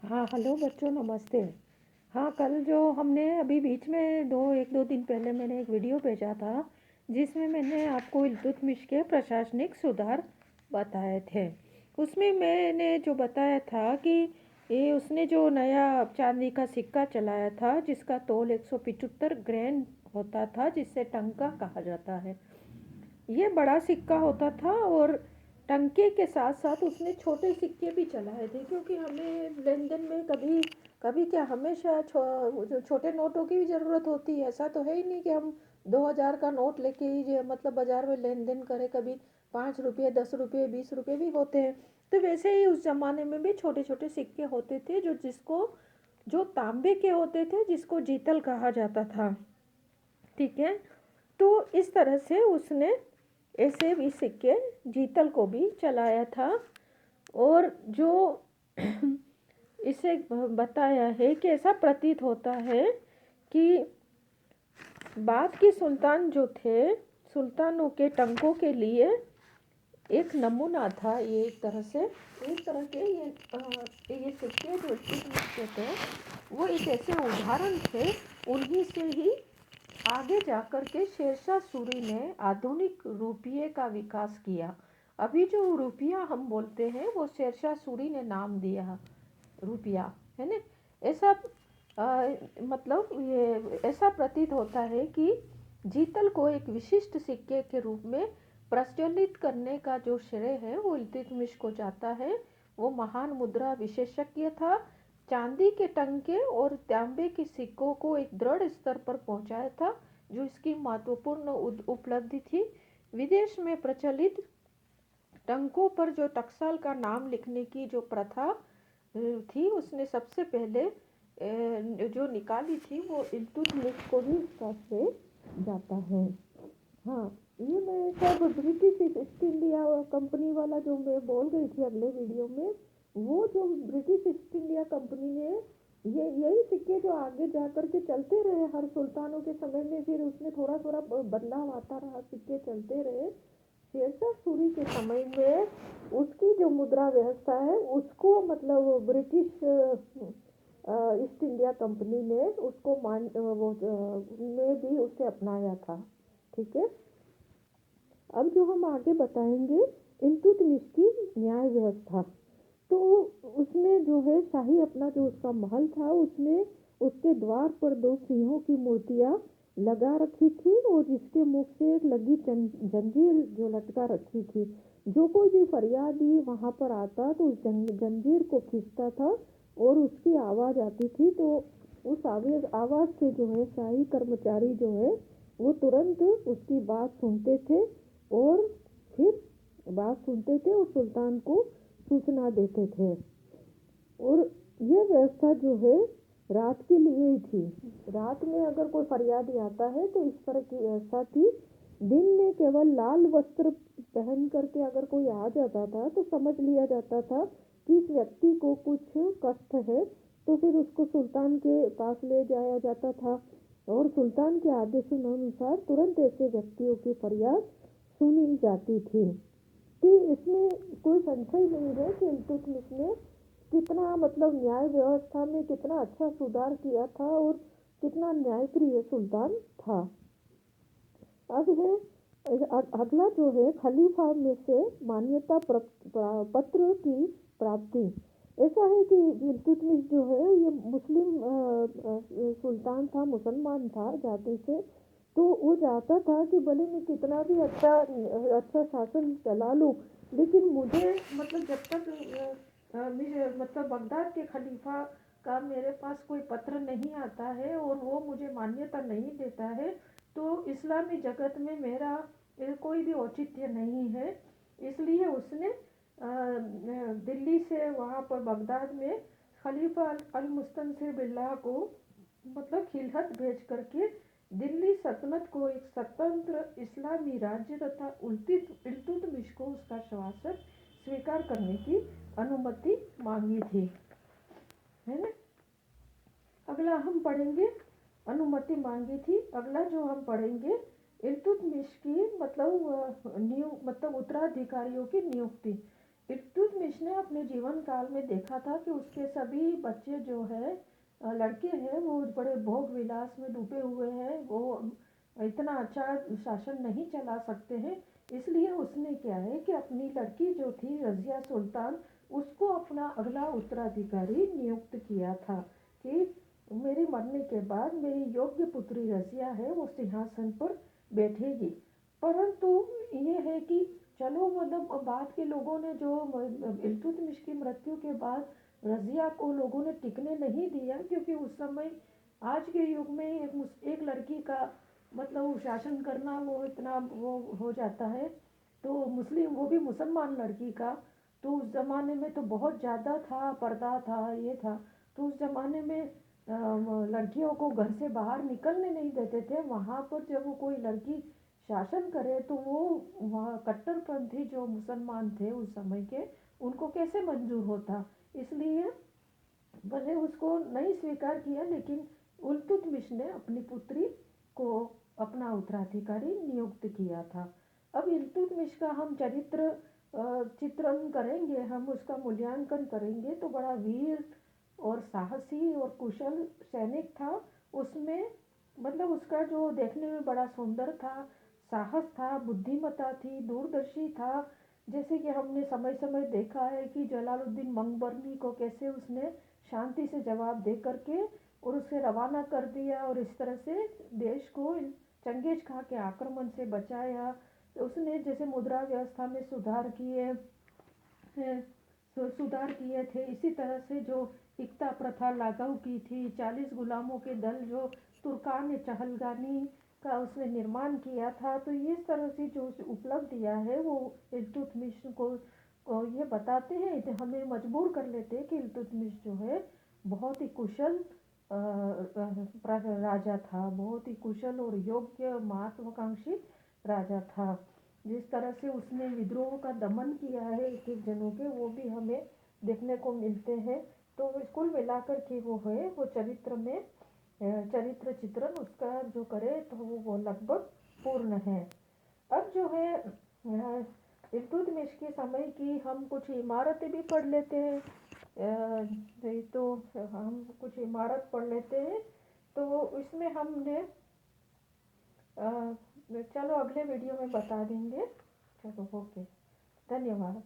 हाँ, हेलो बच्चों, नमस्ते। हाँ, कल जो हमने अभी बीच में एक दो दिन पहले मैंने एक वीडियो भेजा था, जिसमें मैंने आपको इल्तुतमिश के प्रशासनिक सुधार बताए थे। उसमें मैंने जो बताया था कि ये उसने जो नया चांदी का सिक्का चलाया था, जिसका तोल 175 ग्राम होता था, जिसे टंका कहा जाता है। ये बड़ा सिक्का होता था और टंके के साथ साथ उसने छोटे सिक्के भी चलाए थे, क्योंकि हमें लेन देन में कभी कभी क्या हमेशा छोटे नोटों की भी ज़रूरत होती है। ऐसा तो है ही नहीं कि हम 2000 का नोट लेके ही मतलब बाज़ार में लेन देन करें। कभी 5 रुपये, 10 रुपये, 20 रुपये भी होते हैं। तो वैसे ही उस ज़माने में भी छोटे छोटे सिक्के होते थे, जो तांबे के होते थे, जिसको जीतल कहा जाता था। ठीक है। तो इस तरह से उसने ऐसे भी सिक्के जीतल को भी चलाया था। और जो इसे बताया है कि ऐसा प्रतीत होता है कि बाद के सुल्तान जो थे, सुल्तानों के टंकों के लिए एक नमूना था। ये एक तरह के ये सिक्के जो सिक्के थे, वो एक ऐसे उदाहरण थे। उन्हीं से ही आगे जाकर के शेरशाह सूरी ने आधुनिक रुपये का विकास किया। अभी जो रुपया हम बोलते हैं, वो शेरशाह सूरी ने नाम दिया रुपया, है ना। ऐसा मतलब ये ऐसा प्रतीत होता है कि जीतल को एक विशिष्ट सिक्के के रूप में प्रचलित करने का जो श्रेय है, वो इल्तुतमिश को जाता है। वो महान मुद्रा विशेषज्ञ था। चांदी के टंके और तांबे के सिक्कों को एक दृढ़ स्तर पर पहुंचाया था, जो इसकी महत्वपूर्ण उपलब्धि थी। विदेश में प्रचलित टंकों पर जो टकसाल का नाम लिखने की जो प्रथा थी, उसने सबसे पहले जो निकाली थी, वो इल्तुतमिश को ही इसका श्रेय जाता है। हाँ, ये मैं सब ब्रिटिश ईस्ट इंडिया कंपनी वाला जो मैं बोल गई थी अगले वीडियो में, वो जो ब्रिटिश ईस्ट इंडिया कंपनी ने यही सिक्के जो आगे जा कर के चलते रहे हर सुल्तानों के समय में, फिर उसमें थोड़ा थोड़ा बदलाव आता रहा, सिक्के चलते रहे। शेरशाह सूरी के समय में उसकी जो मुद्रा व्यवस्था है, उसको मतलब ब्रिटिश ईस्ट इंडिया कंपनी ने उसको ने भी उसे अपनाया था। ठीक है। अब जो हम आगे बताएंगे, इल्तुतमिश की न्याय व्यवस्था। तो उसने जो है शाही अपना जो उसका महल था, उसने उसके द्वार पर दो सिंहों की मूर्तियां लगा रखी थी, और जिसके मुख से एक लगी जंजीर जो लटका रखी थी। जो कोई भी फरियादी वहां पर आता तो उस जंजीर को खींचता था और उसकी आवाज़ आती थी। तो उस आवाज़ से जो है शाही कर्मचारी जो है, वो तुरंत उसकी बात सुनते थे और फिर सुल्तान को सूचना देते थे। और ये व्यवस्था जो है रात के लिए ही थी। रात में अगर कोई फरियादी आता है तो इस तरह की व्यवस्था थी। दिन में केवल लाल वस्त्र पहन करके अगर कोई आ जाता था, तो समझ लिया जाता था कि इस व्यक्ति को कुछ कष्ट है, तो फिर उसको सुल्तान के पास ले जाया जाता था। और सुल्तान के आदेशानुसार तुरंत ऐसे व्यक्तियों की फरियाद सुनी जाती थी। कि इसमें कोई संशय नहीं है कि इल्तुतमिश ने कितना मतलब न्याय व्यवस्था में कितना अच्छा सुधार किया था और कितना न्यायप्रिय सुल्तान था। अब है अगला जो है खलीफा में से मान्यता पत्र की प्राप्ति। ऐसा है कि इल्तुतमिश जो है ये मुस्लिम सुल्तान था, मुसलमान था जाति से। तो वो चाहता था कि भले मैं कितना भी अच्छा शासन चला लूँ, लेकिन मुझे मतलब जब तक मतलब बगदाद के खलीफा का मेरे पास कोई पत्र नहीं आता है और वो मुझे मान्यता नहीं देता है, तो इस्लामी जगत में मेरा कोई भी औचित्य नहीं है। इसलिए उसने दिल्ली से वहाँ पर बगदाद में खलीफा अल मुस्तनसिर बिल्लाह को मतलब खिलहत भेज करके दिल्ली सल्तनत को एक स्वतंत्र इस्लामी राज्य तथा इल्तुतमिश को उसका शासक स्वीकार करने की अनुमति मांगी थी, है ना। अगला हम पढ़ेंगे, अनुमति मांगी थी। अगला जो हम पढ़ेंगे, इल्तुतमिश की मतलब उत्तराधिकारियों की नियुक्ति। इल्तुतमिश ने अपने जीवन काल में देखा था कि उसके सभी बच्चे जो है लड़के हैं वो बड़े भोग विलास में डूबे हुए हैं, वो इतना अच्छा शासन नहीं चला सकते हैं। इसलिए उसने क्या है कि अपनी लड़की जो थी रज़िया सुल्तान, उसको अपना अगला उत्तराधिकारी नियुक्त किया था कि मेरे मरने के बाद मेरी योग्य पुत्री रज़िया है वो सिंहासन पर बैठेगी। परंतु ये है कि चलो मतलब बाद के लोगों ने जो इल्तुतमिश की मृत्यु के बाद रज़िया को लोगों ने टिकने नहीं दिया, क्योंकि उस समय आज के युग में एक लड़की का मतलब शासन करना वो इतना वो हो जाता है। तो मुस्लिम, वो भी मुसलमान लड़की का, तो उस ज़माने में तो बहुत ज़्यादा था, पर्दा था, ये था। तो उस ज़माने में लड़कियों को घर से बाहर निकलने नहीं देते थे। वहाँ पर जब वो कोई लड़की शासन करे तो वो वहाँ कट्टरपंथी जो मुसलमान थे उस समय के, उनको कैसे मंजूर होता। इसलिए भले उसको नहीं स्वीकार किया, लेकिन इल्तुतमिश ने अपनी पुत्री को अपना उत्तराधिकारी नियुक्त किया था। अब इल्तुतमिश का हम चरित्र चित्रण करेंगे, हम उसका मूल्यांकन करेंगे तो बड़ा वीर और साहसी और कुशल सैनिक था। उसमें मतलब उसका जो देखने में बड़ा सुंदर था, साहस था, बुद्धिमत्ता थी, दूरदर्शी था। जैसे कि हमने समय समय देखा है कि जलालुद्दीन मंगबरनी को कैसे उसने शांति से जवाब दे करके और उसे रवाना कर दिया, और इस तरह से देश को चंगेज खां के आक्रमण से बचाया। तो उसने जैसे मुद्रा व्यवस्था में सुधार किए हैं, सुधार किए थे। इसी तरह से जो इक्ता प्रथा लागू की थी, 40 गुलामों के दल जो तुर्कान चहलगानी का उसने निर्माण किया था। तो इस तरह से जो उपलब्धियां है वो इल्तुतमिश को ये बताते हैं, तो हमें मजबूर कर लेते हैं कि इल्तुतमिश जो है बहुत ही कुशल राजा था, बहुत ही कुशल और योग्य महत्वाकांक्षी राजा था। जिस तरह से उसने विद्रोह का दमन किया है एक एक जनों के, वो भी हमें देखने को मिलते हैं। तो कुल मिलाकर के वो है वो चरित्र में चरित्र चित्रण उसका जो करे तो वो लगभग पूर्ण है। अब जो है इल्तुतमिश के समय की हम कुछ इमारतें भी पढ़ लेते हैं। तो हम कुछ इमारत पढ़ लेते हैं। तो इसमें हमने चलो अगले वीडियो में बता देंगे। चलो ओके, धन्यवाद।